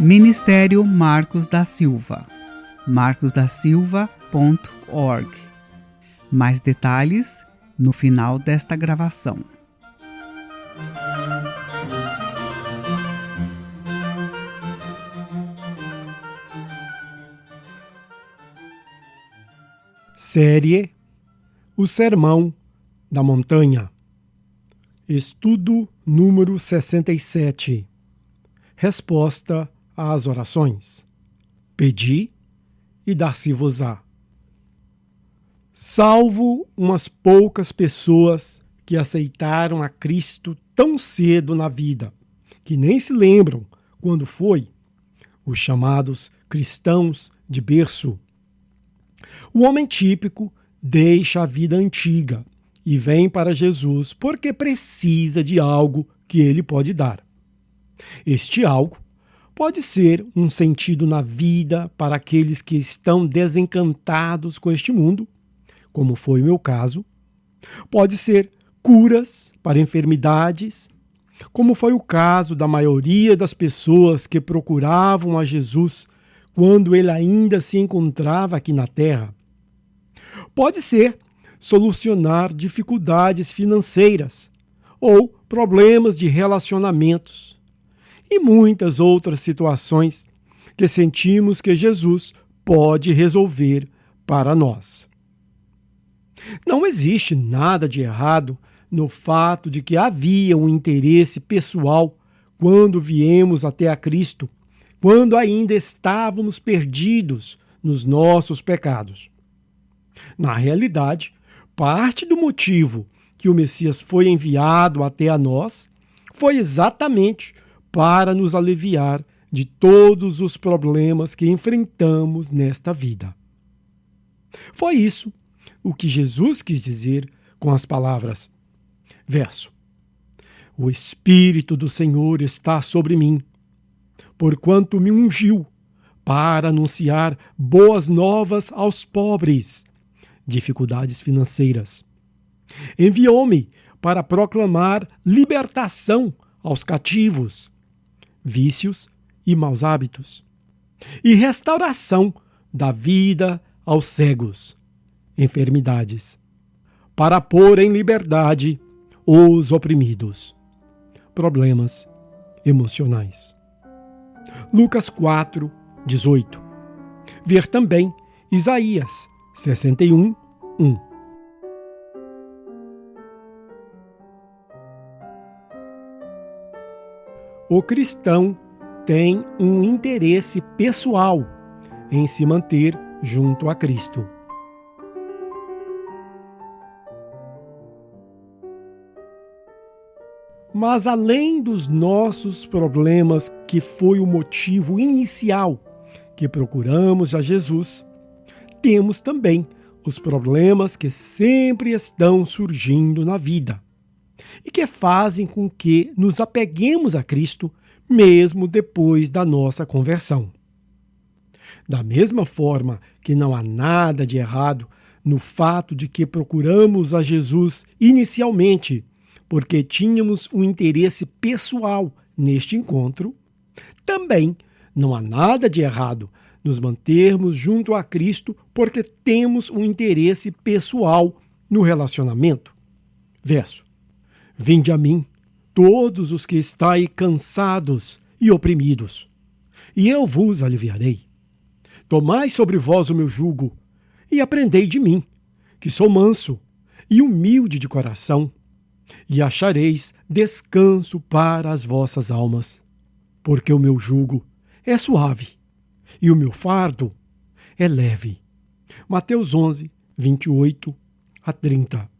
Ministério Marcos da Silva, marcosdasilva.org. Mais detalhes no final desta gravação. Série O Sermão da Montanha. Estudo número 67. Resposta às orações. Pedi e dar-se-vos-á. Salvo umas poucas pessoas que aceitaram a Cristo tão cedo na vida, que nem se lembram quando foi, os chamados cristãos de berço. O homem típico deixa a vida antiga e vem para Jesus porque precisa de algo que ele pode dar. Este algo pode ser um sentido na vida para aqueles que estão desencantados com este mundo, como foi o meu caso. Pode ser curas para enfermidades, como foi o caso da maioria das pessoas que procuravam a Jesus quando ele ainda se encontrava aqui na terra. Pode ser solucionar dificuldades financeiras ou problemas de relacionamentos e muitas outras situações que sentimos que Jesus pode resolver para nós. Não existe nada de errado no fato de que havia um interesse pessoal quando viemos até a Cristo, quando ainda estávamos perdidos nos nossos pecados. Na realidade, parte do motivo que o Messias foi enviado até a nós foi exatamente para nos aliviar de todos os problemas que enfrentamos nesta vida. Foi isso o que Jesus quis dizer com as palavras. Verso: O Espírito do Senhor está sobre mim, porquanto me ungiu para anunciar boas novas aos pobres, dificuldades financeiras. Enviou-me para proclamar libertação aos cativos, vícios e maus hábitos, e restauração da vida aos cegos, enfermidades, para pôr em liberdade os oprimidos, problemas emocionais. Lucas 4, 18. Ver também Isaías 61, 1. O cristão tem um interesse pessoal em se manter junto a Cristo. Mas além dos nossos problemas, que foi o motivo inicial que procuramos a Jesus, temos também os problemas que sempre estão surgindo na vida e que fazem com que nos apeguemos a Cristo mesmo depois da nossa conversão. Da mesma forma que não há nada de errado no fato de que procuramos a Jesus inicialmente porque tínhamos um interesse pessoal neste encontro, também não há nada de errado nos mantermos junto a Cristo porque temos um interesse pessoal no relacionamento. Verso: Vinde a mim, todos os que estáis cansados e oprimidos, e eu vos aliviarei. Tomai sobre vós o meu jugo e aprendei de mim, que sou manso e humilde de coração, e achareis descanso para as vossas almas, porque o meu jugo é suave e o meu fardo é leve. Mateus 11, 28 a 30.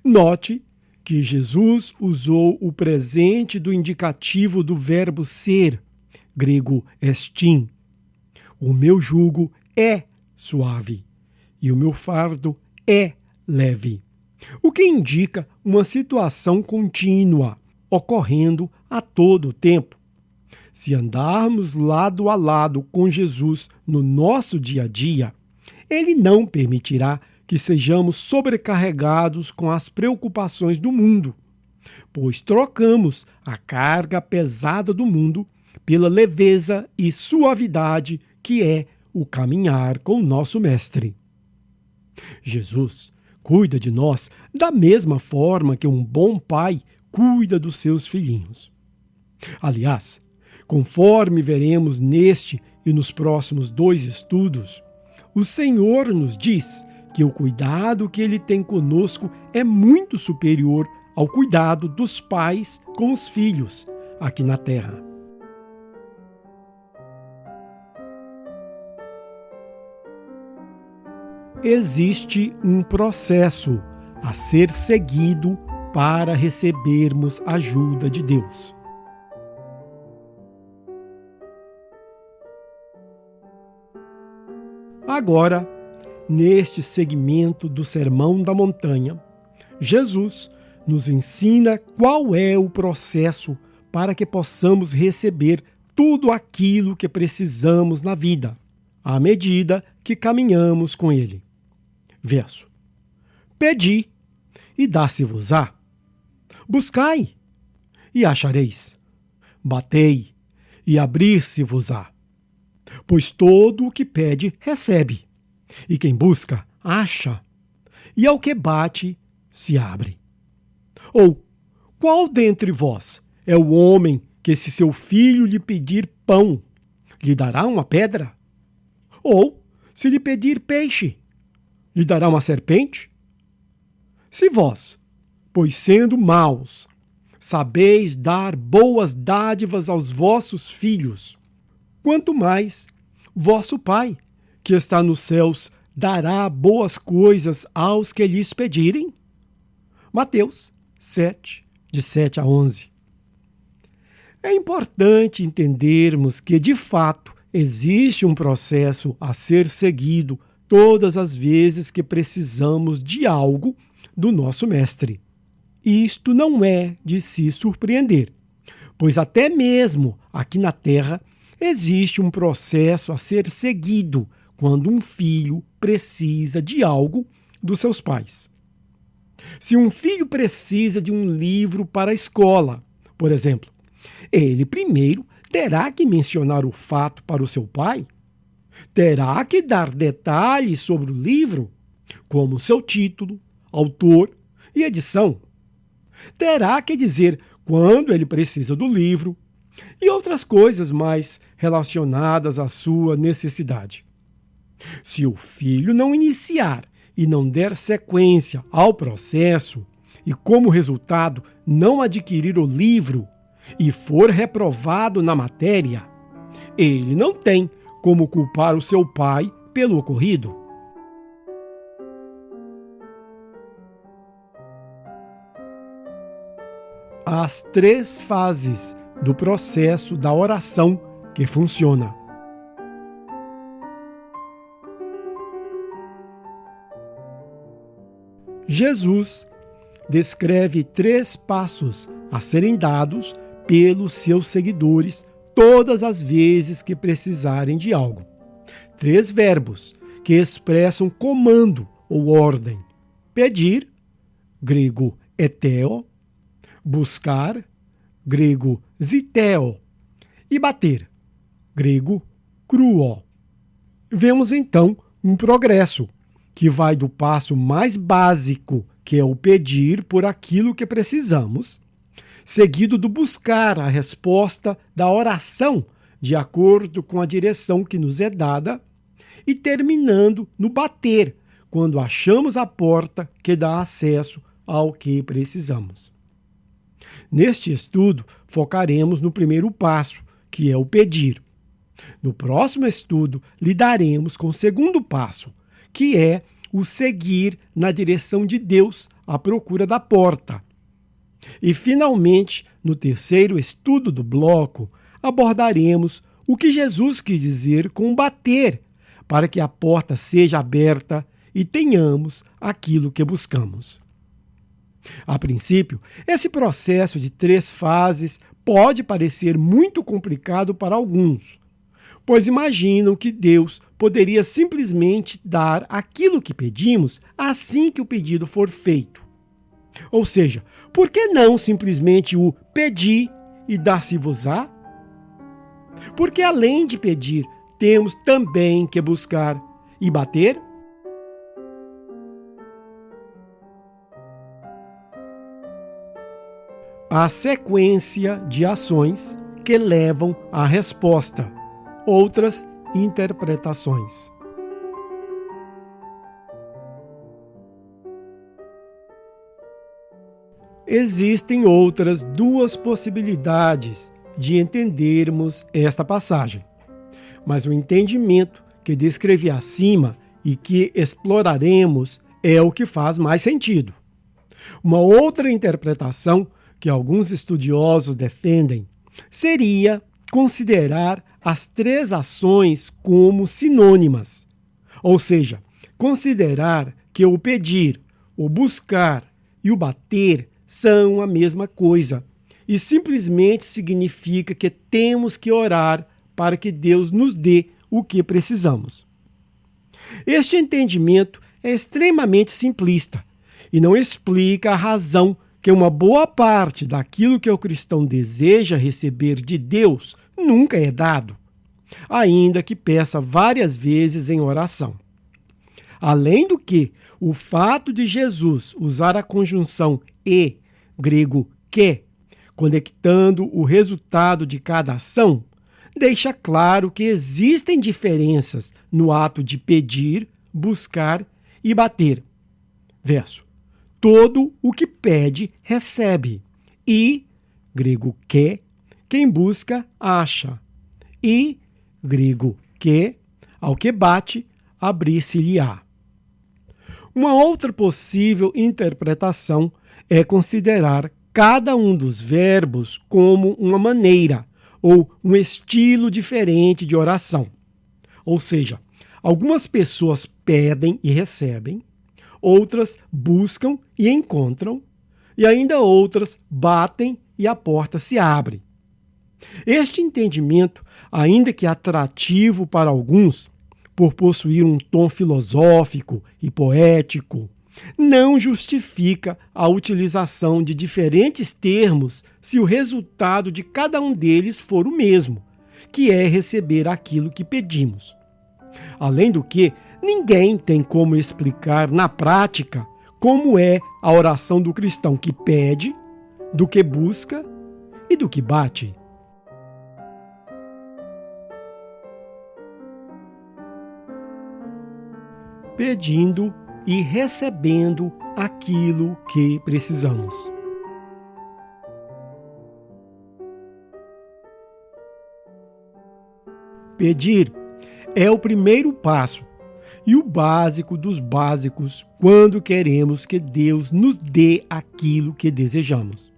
Note que Jesus usou o presente do indicativo do verbo ser, grego estin. O meu jugo é suave e o meu fardo é leve, o que indica uma situação contínua, ocorrendo a todo o tempo. Se andarmos lado a lado com Jesus no nosso dia a dia, Ele não permitirá que sejamos sobrecarregados com as preocupações do mundo, pois trocamos a carga pesada do mundo pela leveza e suavidade que é o caminhar com o nosso Mestre. Jesus cuida de nós da mesma forma que um bom pai cuida dos seus filhinhos. Aliás, conforme veremos neste e nos próximos 2 estudos, o Senhor nos diz que o cuidado que Ele tem conosco é muito superior ao cuidado dos pais com os filhos aqui na terra. Existe um processo a ser seguido para recebermos ajuda de Deus. Agora, neste segmento do Sermão da Montanha, Jesus nos ensina qual é o processo para que possamos receber tudo aquilo que precisamos na vida, à medida que caminhamos com Ele. Verso: Pedi, e dá-se-vos-á. Buscai, e achareis. Batei, e abrir-se-vos-á. Pois todo o que pede, recebe. E quem busca, acha. E ao que bate, se abre. Ou, qual dentre vós é o homem que, se seu filho lhe pedir pão, lhe dará uma pedra? Ou, se lhe pedir peixe, lhe dará uma serpente? Se vós, pois sendo maus, sabeis dar boas dádivas aos vossos filhos, quanto mais vosso Pai, que está nos céus, dará boas coisas aos que lhes pedirem? Mateus 7, de 7 a 11. É importante entendermos que, de fato, existe um processo a ser seguido todas as vezes que precisamos de algo do nosso Mestre. Isto não é de se surpreender, pois até mesmo aqui na Terra existe um processo a ser seguido quando um filho precisa de algo dos seus pais. Se um filho precisa de um livro para a escola, por exemplo, ele primeiro terá que mencionar o fato para o seu pai, terá que dar detalhes sobre o livro, como seu título, autor e edição. Terá que dizer quando ele precisa do livro e outras coisas mais relacionadas à sua necessidade. Se o filho não iniciar e não der sequência ao processo, e como resultado não adquirir o livro e for reprovado na matéria, ele não tem como culpar o seu pai pelo ocorrido. As 3 fases do processo da oração que funciona. Jesus descreve 3 passos a serem dados pelos seus seguidores todas as vezes que precisarem de algo. 3 verbos que expressam comando ou ordem: pedir, grego eteo, buscar, grego ziteo, e bater, grego kruo. Vemos então um progresso que vai do passo mais básico, que é o pedir por aquilo que precisamos, seguido do buscar a resposta da oração de acordo com a direção que nos é dada, e terminando no bater, quando achamos a porta que dá acesso ao que precisamos. Neste estudo, focaremos no primeiro passo, que é o pedir. No próximo estudo, lidaremos com o segundo passo, que é o seguir na direção de Deus à procura da porta. E, finalmente, no terceiro estudo do bloco, abordaremos o que Jesus quis dizer com bater, para que a porta seja aberta e tenhamos aquilo que buscamos. A princípio, esse processo de 3 fases pode parecer muito complicado para alguns, pois imaginam que Deus poderia simplesmente dar aquilo que pedimos assim que o pedido for feito. Ou seja, por que não simplesmente o pedir e dar-se-vos-á? Porque além de pedir, temos também que buscar e bater? A sequência de ações que levam à resposta. Outras interpretações. Existem outras duas possibilidades de entendermos esta passagem, mas o entendimento que descrevi acima e que exploraremos é o que faz mais sentido. Uma outra interpretação que alguns estudiosos defendem seria considerar as três ações como sinônimas, ou seja, considerar que o pedir, o buscar e o bater são a mesma coisa e simplesmente significa que temos que orar para que Deus nos dê o que precisamos. Este entendimento é extremamente simplista e não explica a razão que uma boa parte daquilo que o cristão deseja receber de Deus nunca é dado, ainda que peça várias vezes em oração. Além do que, o fato de Jesus usar a conjunção e, grego que, conectando o resultado de cada ação, deixa claro que existem diferenças no ato de pedir, buscar e bater. Verso. Todo o que pede, recebe. E, grego que, quem busca, acha. E, grego que, ao que bate, abrir-se-lhe-á. Uma outra possível interpretação é considerar cada um dos verbos como uma maneira ou um estilo diferente de oração. Ou seja, algumas pessoas pedem e recebem, outras buscam e encontram, e ainda outras batem e a porta se abre. Este entendimento, ainda que atrativo para alguns, por possuir um tom filosófico e poético, não justifica a utilização de diferentes termos se o resultado de cada um deles for o mesmo, que é receber aquilo que pedimos. Além do que, ninguém tem como explicar na prática como é a oração do cristão que pede, do que busca e do que bate. Pedindo e recebendo aquilo que precisamos. Pedir é o primeiro passo e o básico dos básicos quando queremos que Deus nos dê aquilo que desejamos.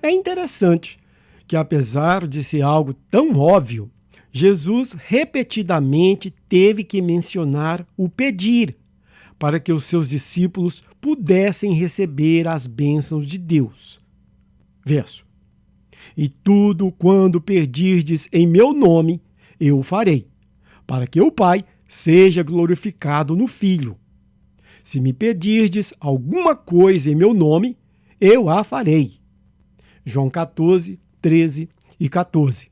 É interessante que, apesar de ser algo tão óbvio, Jesus repetidamente teve que mencionar o pedir para que os seus discípulos pudessem receber as bênçãos de Deus. Verso. E tudo quando pedirdes em meu nome, eu o farei, para que o Pai seja glorificado no Filho. Se me pedirdes alguma coisa em meu nome, eu a farei. João 14, 13 e 14.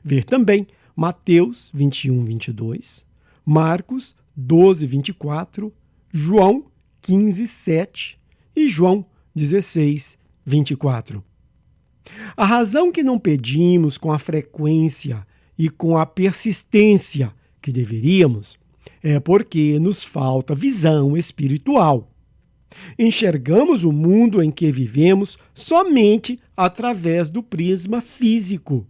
Ver também Mateus 21, 22, Marcos 12, 24, João 15, 7 e João 16, 24. A razão que não pedimos com a frequência e com a persistência que deveríamos é porque nos falta visão espiritual. Enxergamos o mundo em que vivemos somente através do prisma físico.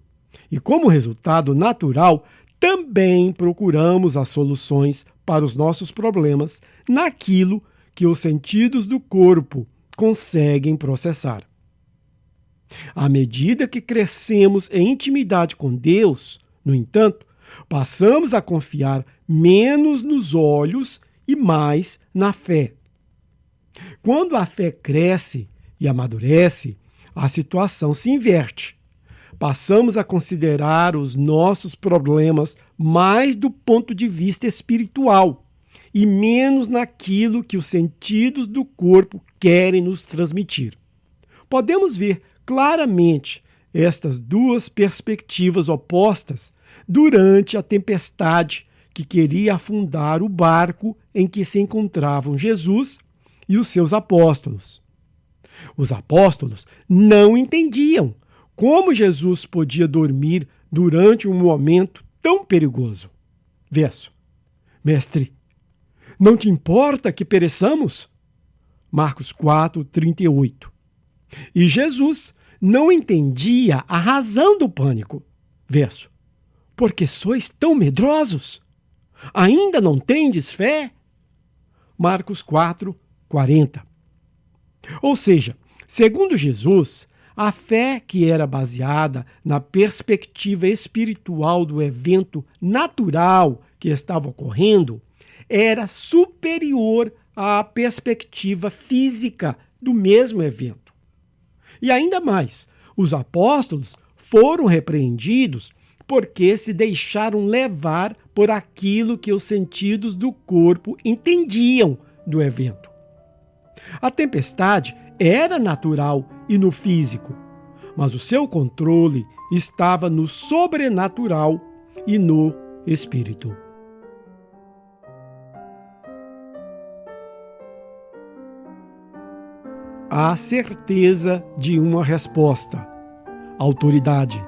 E, como resultado natural, também procuramos as soluções para os nossos problemas naquilo que os sentidos do corpo conseguem processar. À medida que crescemos em intimidade com Deus, no entanto, passamos a confiar menos nos olhos e mais na fé. Quando a fé cresce e amadurece, a situação se inverte. Passamos a considerar os nossos problemas mais do ponto de vista espiritual e menos naquilo que os sentidos do corpo querem nos transmitir. Podemos ver claramente estas duas perspectivas opostas durante a tempestade que queria afundar o barco em que se encontravam Jesus e os seus apóstolos. Os apóstolos não entendiam como Jesus podia dormir durante um momento tão perigoso. Verso: Mestre, não te importa que pereçamos? Marcos 4, 38. E Jesus não entendia a razão do pânico. Verso: Porque sois tão medrosos? Ainda não tendes fé? Marcos 4, 40. Ou seja, segundo Jesus, a fé que era baseada na perspectiva espiritual do evento natural que estava ocorrendo era superior à perspectiva física do mesmo evento. E ainda mais, os apóstolos foram repreendidos porque se deixaram levar por aquilo que os sentidos do corpo entendiam do evento. A tempestade era natural e no físico, mas o seu controle estava no sobrenatural e no espírito. A certeza de uma resposta. Autoridade.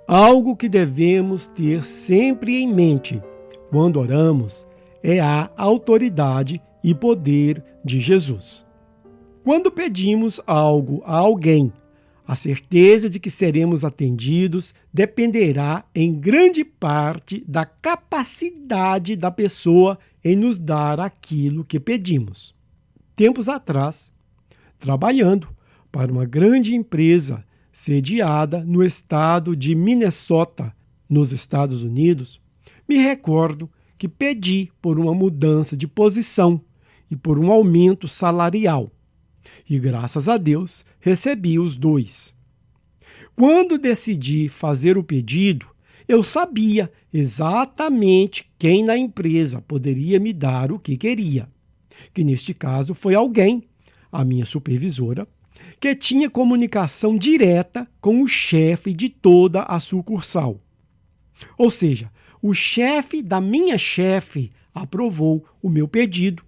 Algo que devemos ter sempre em mente quando oramos é a autoridade e poder de Jesus. Quando pedimos algo a alguém, a certeza de que seremos atendidos dependerá em grande parte da capacidade da pessoa em nos dar aquilo que pedimos. Tempos atrás, trabalhando para uma grande empresa sediada no estado de Minnesota, nos Estados Unidos, me recordo que pedi por uma mudança de posição e por um aumento salarial. E graças a Deus recebi os dois. Quando decidi fazer o pedido, eu sabia exatamente quem na empresa poderia me dar o que queria, que neste caso foi alguém, a minha supervisora, que tinha comunicação direta com o chefe de toda a sucursal. Ou seja, o chefe da minha chefe aprovou o meu pedido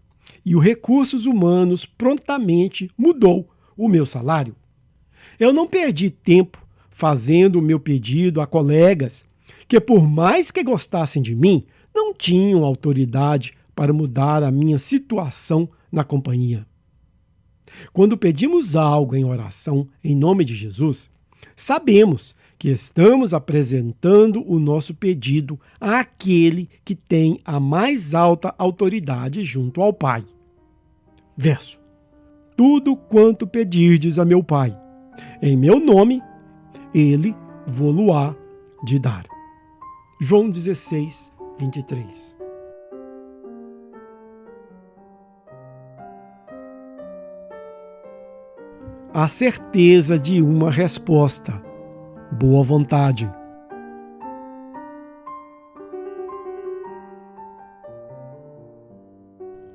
e o Recursos Humanos prontamente mudou o meu salário. Eu não perdi tempo fazendo o meu pedido a colegas que, por mais que gostassem de mim, não tinham autoridade para mudar a minha situação na companhia. Quando pedimos algo em oração em nome de Jesus, sabemos que estamos apresentando o nosso pedido àquele que tem a mais alta autoridade junto ao Pai. Verso: Tudo quanto pedirdes a meu Pai, em meu nome, ele vô-lo-á de dar. João 16, 23. A certeza de uma resposta. Boa vontade.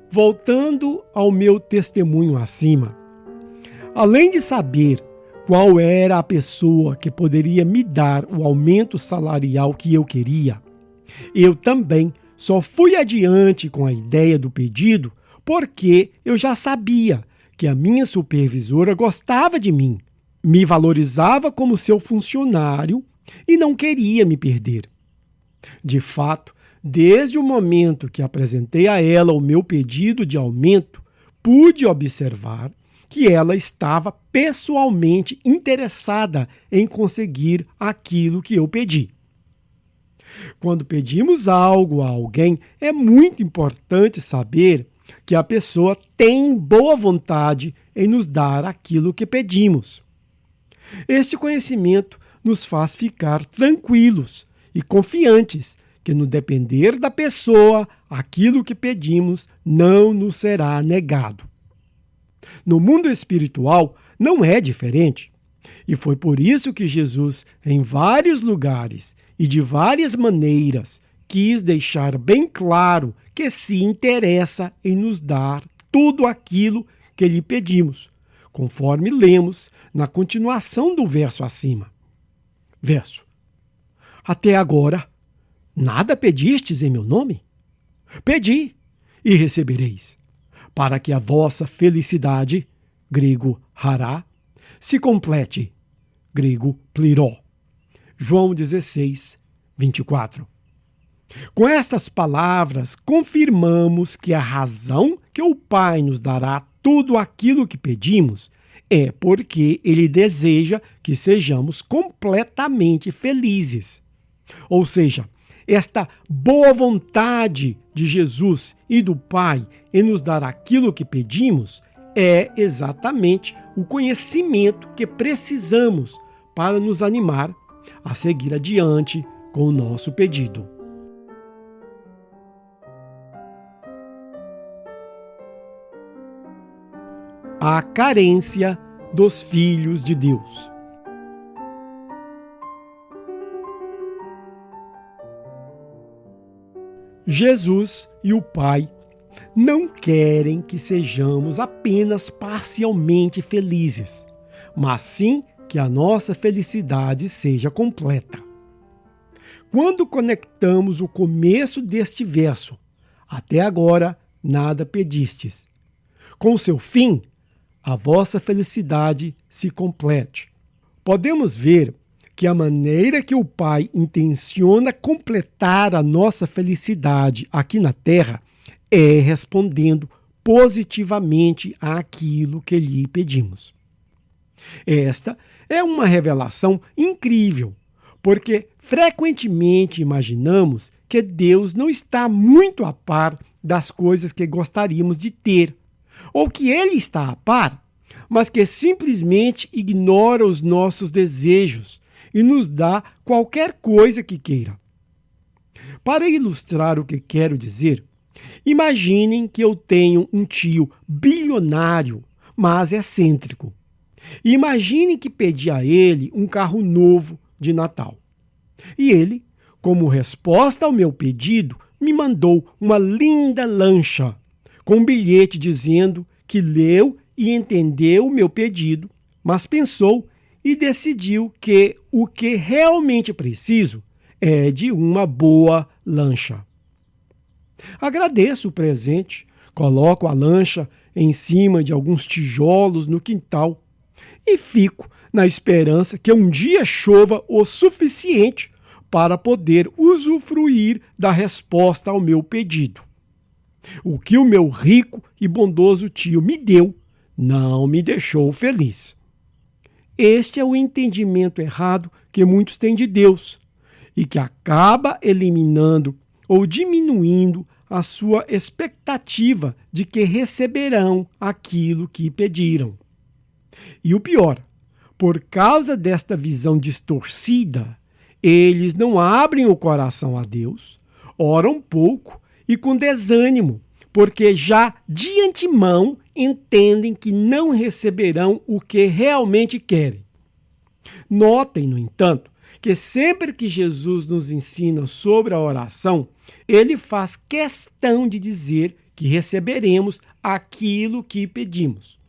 Voltando ao meu testemunho acima, além de saber qual era a pessoa que poderia me dar o aumento salarial que eu queria, eu também só fui adiante com a ideia do pedido porque eu já sabia que a minha supervisora gostava de mim, me valorizava como seu funcionário e não queria me perder. De fato, desde o momento que apresentei a ela o meu pedido de aumento, pude observar que ela estava pessoalmente interessada em conseguir aquilo que eu pedi. Quando pedimos algo a alguém, é muito importante saber que a pessoa tem boa vontade em nos dar aquilo que pedimos. Este conhecimento nos faz ficar tranquilos e confiantes que, no depender da pessoa, aquilo que pedimos não nos será negado. No mundo espiritual não é diferente. E foi por isso que Jesus, em vários lugares e de várias maneiras, quis deixar bem claro que se interessa em nos dar tudo aquilo que lhe pedimos, conforme lemos na continuação do verso acima. Verso: até agora, nada pedistes em meu nome? Pedi e recebereis, para que a vossa felicidade, grego hará, se complete, grego pliró. João 16, 24. Com estas palavras, confirmamos que a razão que o Pai nos dará tudo aquilo que pedimos é porque Ele deseja que sejamos completamente felizes. Ou seja, esta boa vontade de Jesus e do Pai em nos dar aquilo que pedimos é exatamente o conhecimento que precisamos para nos animar a seguir adiante com o nosso pedido. A carência dos filhos de Deus. Jesus e o Pai não querem que sejamos apenas parcialmente felizes, mas sim que a nossa felicidade seja completa. Quando conectamos o começo deste verso, até agora nada pedistes, com seu fim, a vossa felicidade se complete. Podemos ver que a maneira que o Pai intenciona completar a nossa felicidade aqui na Terra é respondendo positivamente àquilo que lhe pedimos. Esta é uma revelação incrível, porque frequentemente imaginamos que Deus não está muito a par das coisas que gostaríamos de ter, ou que Ele está a par, mas que simplesmente ignora os nossos desejos e nos dá qualquer coisa que queira. Para ilustrar o que quero dizer, imaginem que eu tenho um tio bilionário, mas excêntrico. Imaginem que pedi a ele um carro novo de Natal. E ele, como resposta ao meu pedido, me mandou uma linda lancha, com um bilhete dizendo que leu e entendeu o meu pedido, mas pensou e decidiu que o que realmente preciso é de uma boa lancha. Agradeço o presente, coloco a lancha em cima de alguns tijolos no quintal e fico na esperança que um dia chova o suficiente para poder usufruir da resposta ao meu pedido. O que o meu rico e bondoso tio me deu não me deixou feliz. Este é o entendimento errado que muitos têm de Deus e que acaba eliminando ou diminuindo a sua expectativa de que receberão aquilo que pediram. E o pior, por causa desta visão distorcida, eles não abrem o coração a Deus, oram pouco e com desânimo, porque já de antemão entendem que não receberão o que realmente querem. Notem, no entanto, que sempre que Jesus nos ensina sobre a oração, ele faz questão de dizer que receberemos aquilo que pedimos.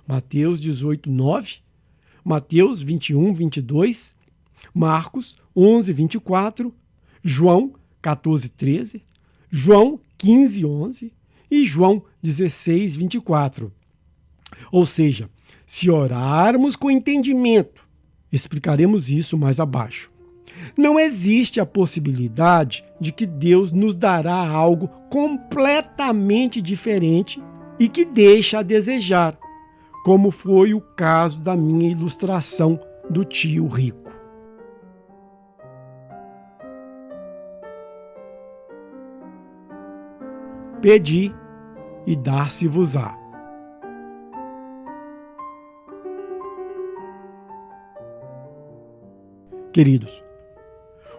Mateus 18, 9, Mateus 21, 22, Marcos 11, 24, João 14, 13, João 15, 11 e João 16, 24. Ou seja, se orarmos com entendimento, explicaremos isso mais abaixo. Não existe a possibilidade de que Deus nos dará algo completamente diferente e que deixa a desejar, como foi o caso da minha ilustração do tio rico. Pedi e dar-se-vos-á. Queridos,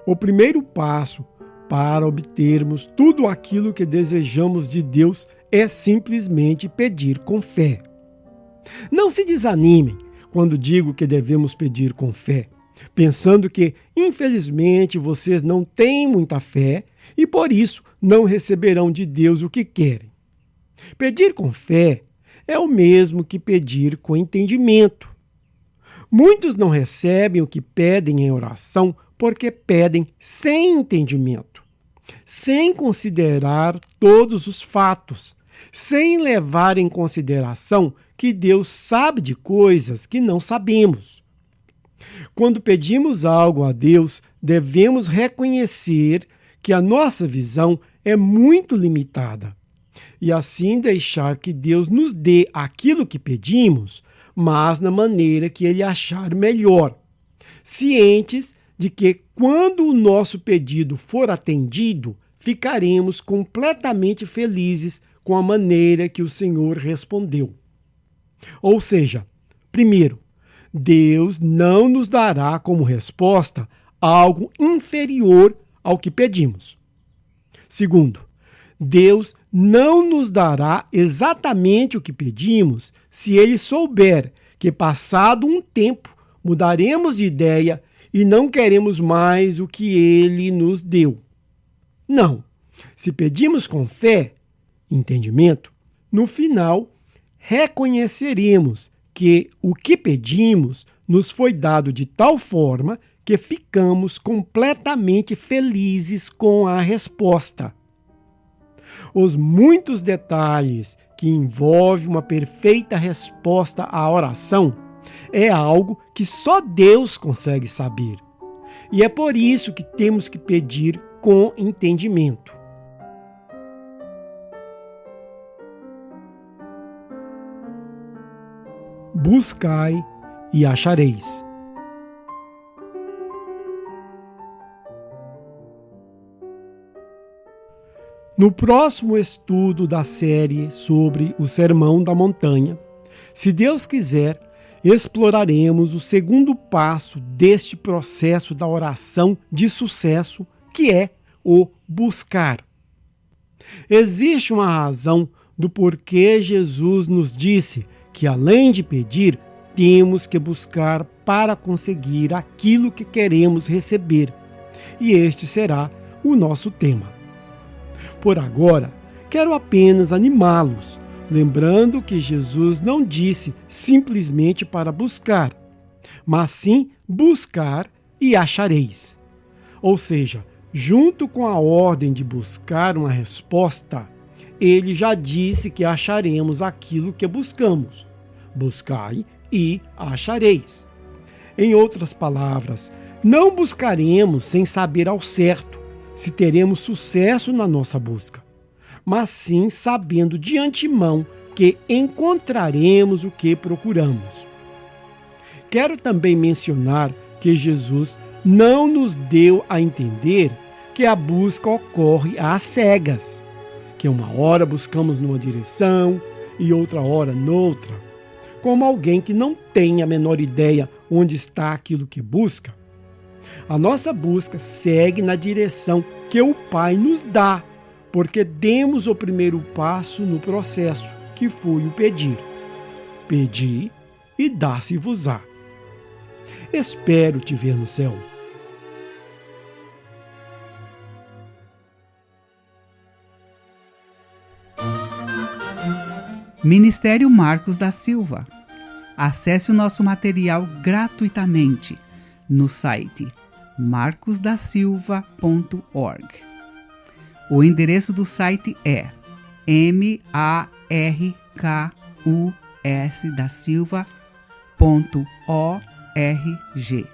o primeiro passo para obtermos tudo aquilo que desejamos de Deus é simplesmente pedir com fé. Não se desanimem quando digo que devemos pedir com fé, pensando que, infelizmente, vocês não têm muita fé e, por isso, não receberão de Deus o que querem. Pedir com fé é o mesmo que pedir com entendimento. Muitos não recebem o que pedem em oração porque pedem sem entendimento, sem considerar todos os fatos, sem levar em consideração que Deus sabe de coisas que não sabemos. Quando pedimos algo a Deus, devemos reconhecer que a nossa visão é muito limitada e assim deixar que Deus nos dê aquilo que pedimos, mas na maneira que Ele achar melhor, cientes de que quando o nosso pedido for atendido, ficaremos completamente felizes com a maneira que o Senhor respondeu. Ou seja, primeiro, Deus não nos dará como resposta algo inferior ao que pedimos. Segundo, Deus não nos dará exatamente o que pedimos se Ele souber que, passado um tempo, mudaremos de ideia e não queremos mais o que Ele nos deu. Não. Se pedimos com fé, entendimento, no final reconheceremos que o que pedimos nos foi dado de tal forma que ficamos completamente felizes com a resposta. Os muitos detalhes que envolvem uma perfeita resposta à oração é algo que só Deus consegue saber. E é por isso que temos que pedir com entendimento. Buscai e achareis. No próximo estudo da série sobre o Sermão da Montanha, se Deus quiser, exploraremos o segundo passo deste processo da oração de sucesso, que é o buscar. Existe uma razão do porquê Jesus nos disse que, além de pedir, temos que buscar para conseguir aquilo que queremos receber. E este será o nosso tema. Por agora, quero apenas animá-los, lembrando que Jesus não disse simplesmente para buscar, mas sim buscar e achareis. Ou seja, junto com a ordem de buscar uma resposta, ele já disse que acharemos aquilo que buscamos. Buscai e achareis. Em outras palavras, não buscaremos sem saber ao certo se teremos sucesso na nossa busca, mas sim sabendo de antemão que encontraremos o que procuramos. Quero também mencionar que Jesus não nos deu a entender que a busca ocorre às cegas, que uma hora buscamos numa direção e outra hora noutra, como alguém que não tem a menor ideia onde está aquilo que busca. A nossa busca segue na direção que o Pai nos dá, porque demos o primeiro passo no processo, que foi o pedir. Pedi e dá-se-vos-á. Espero te ver no céu. Ministério Marcos da Silva. Acesse o nosso material gratuitamente no site marcosdasilva.org. O endereço do site é markusdasilva.org.